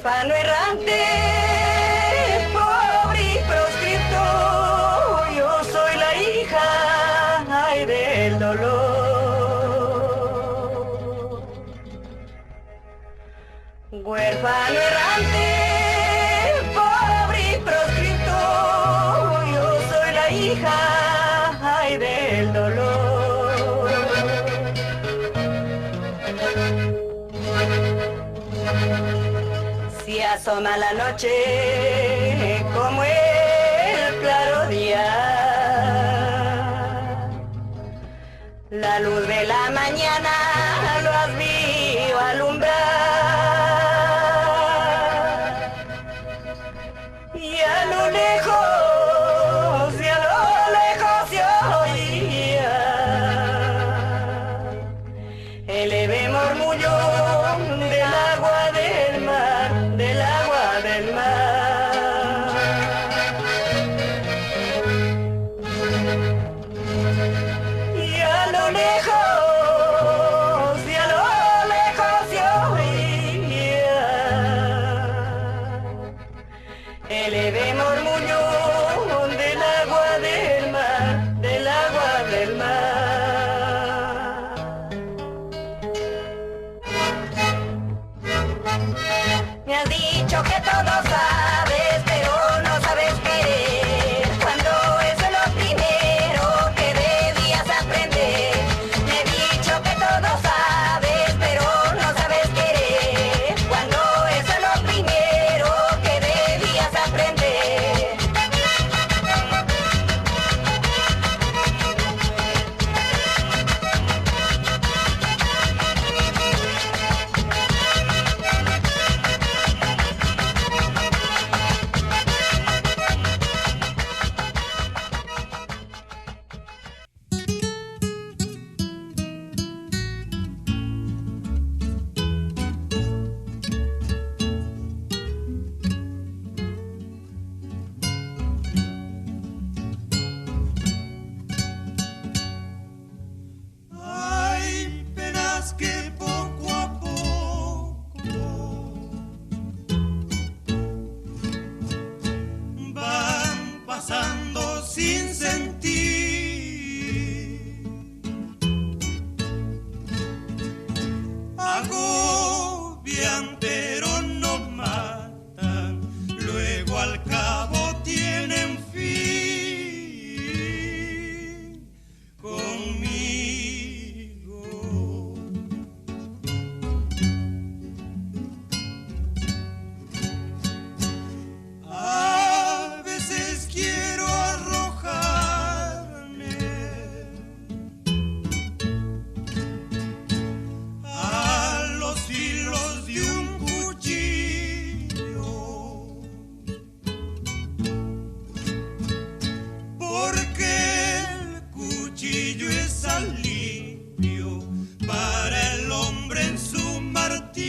huérfano errante, pobre y proscripto, yo soy la hija, ay, del dolor. Huérfano errante, pobre y proscripto, yo soy la hija, ay, del dolor. Si asoma la noche como el claro día, la luz de la mañana lo has visto alumbrar, y a lo lejos se oía el leve murmullo del agua del mar, del agua del mar. Y a lo lejos se oía el leve murmullo del agua del mar, del agua del mar. Me has dicho que todo sabes, pero no sabes querer, cuando eso es lo primero que debías aprender. Me he dicho que todo sabes, pero no sabes querer, cuando eso es lo primero que debías aprender. Hay penas que poco a poco van pasando sin sentir, agobian pero no matan, luego al cabo tienen fin conmigo. A veces quiero arrojarme a los filos de un cuchillo, porque el cuchillo es alivio para el hombre en su martirio.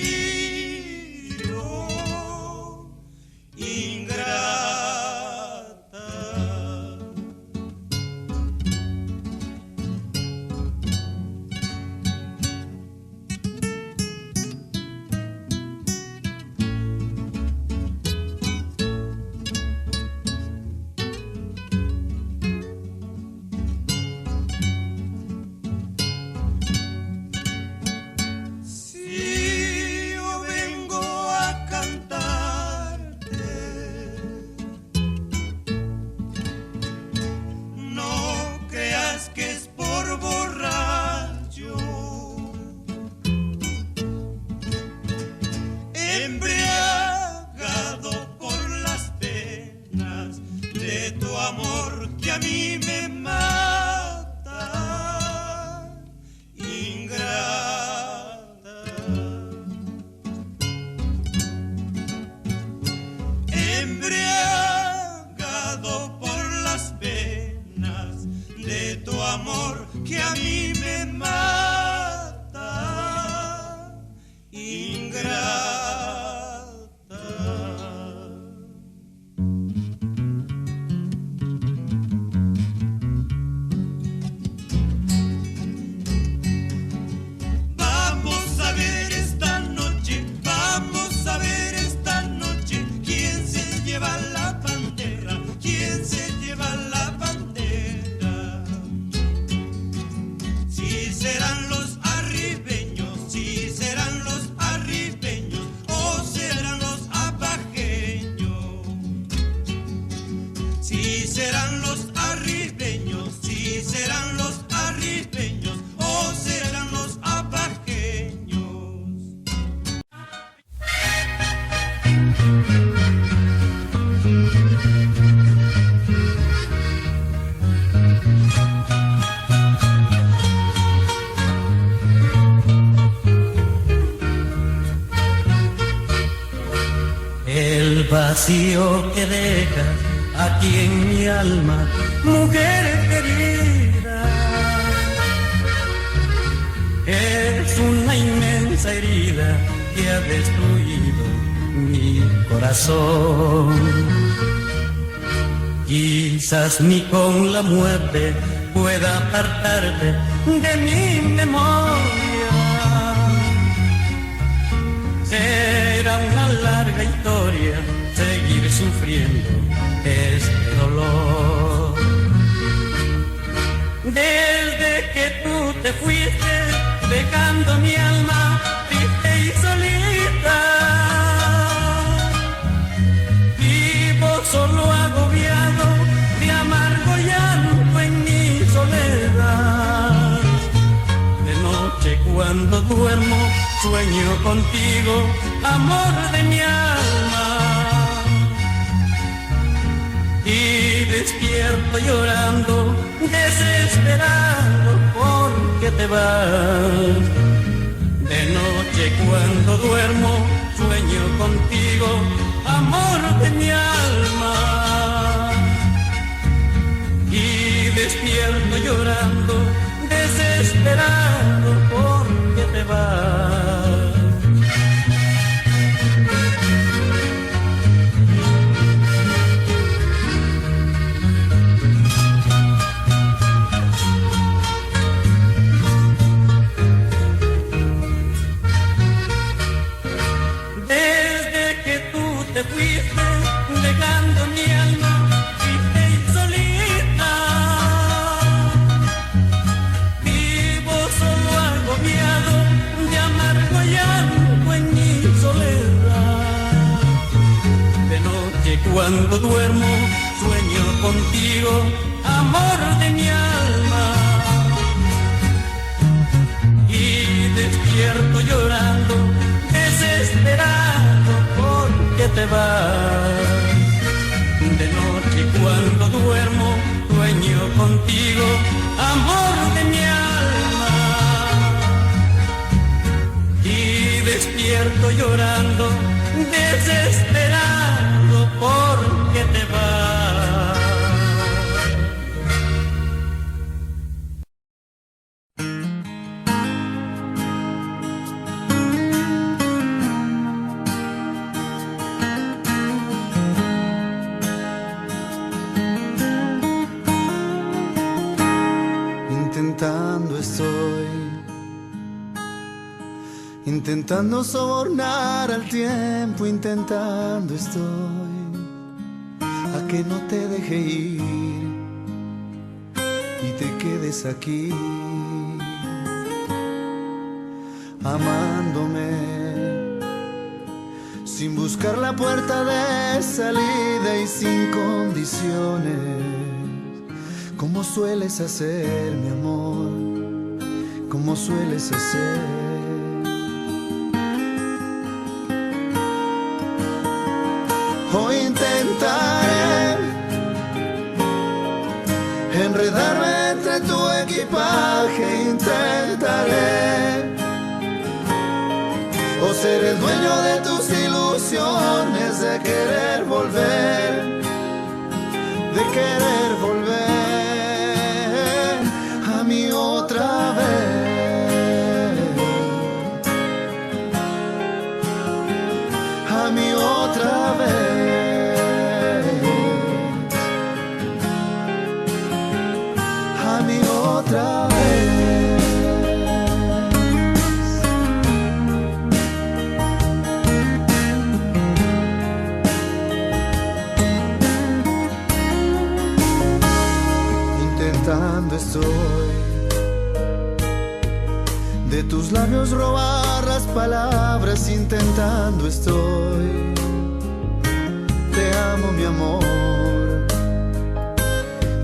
Ingrata, si yo vengo a cantarte, no creas que es por borracho, embriagado por las penas de tu amor que a mí me mata. Ingrata, embriagado por las penas de tu amor que a mí me mata. Ingrata. vacío que dejas aquí en mi alma, mujer querida, es una inmensa herida que ha destruido mi corazón. Quizás ni con la muerte pueda apartarte de mi memoria. Será una larga historia seguir sufriendo este dolor. Desde que tú te fuiste, dejando mi alma triste y solita, vivo solo agobiado de amargo llanto en mi soledad. De noche cuando duermo sueño contigo, amor de mi alma, y despierto llorando, desesperado porque te vas. De noche cuando duermo sueño contigo, amor de mi alma, y despierto llorando, desesperado porque te vas. Te fuiste dejando mi alma triste y solita, vivo solo agobiado de amargo llanto en mi soledad. De noche cuando duermo sueño contigo, amor de mi alma, y despierto llorando, desesperado porque te vas. De noche cuando duermo sueño contigo, amor de mi alma, y despierto llorando, desesperado porque te vas. Intentando sobornar al tiempo, intentando estoy a que no te deje ir y te quedes aquí amándome sin buscar la puerta de salida y sin condiciones, como sueles hacer, mi amor, como sueles hacer. Hoy intentaré enredarme entre tu equipaje, intentaré o ser el dueño de tus ilusiones, de querer volver a mí otra vez, a mí otra vez. Otra vez. Intentando estoy de tus labios robar las palabras, intentando estoy. Te amo, mi amor,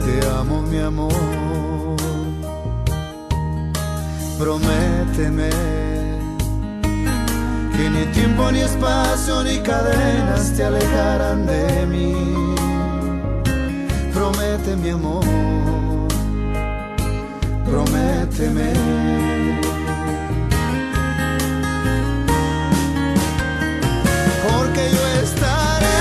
te amo, mi amor. Prométeme que ni tiempo, ni espacio, ni cadenas te alejarán de mí. Promete, mi amor, prométeme. Porque yo estaré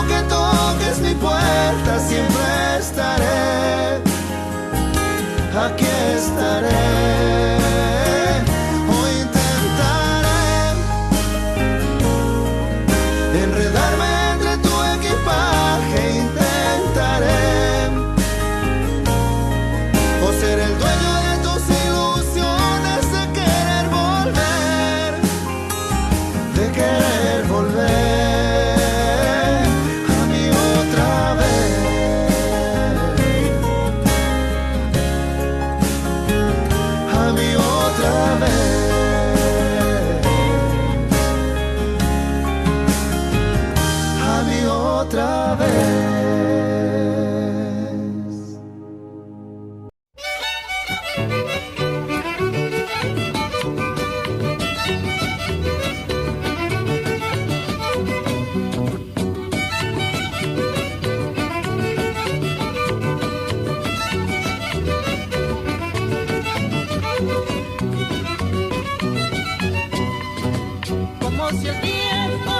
que toques mi puerta, siempre estaré, aquí estaré. Hoy intentaré enredarme entre tu equipaje, intentaré o ser el dueño de tus ilusiones, de querer volver, de querer volver a mí otra vez, a mí otra vez, a mí otra vez. Como si el tiempo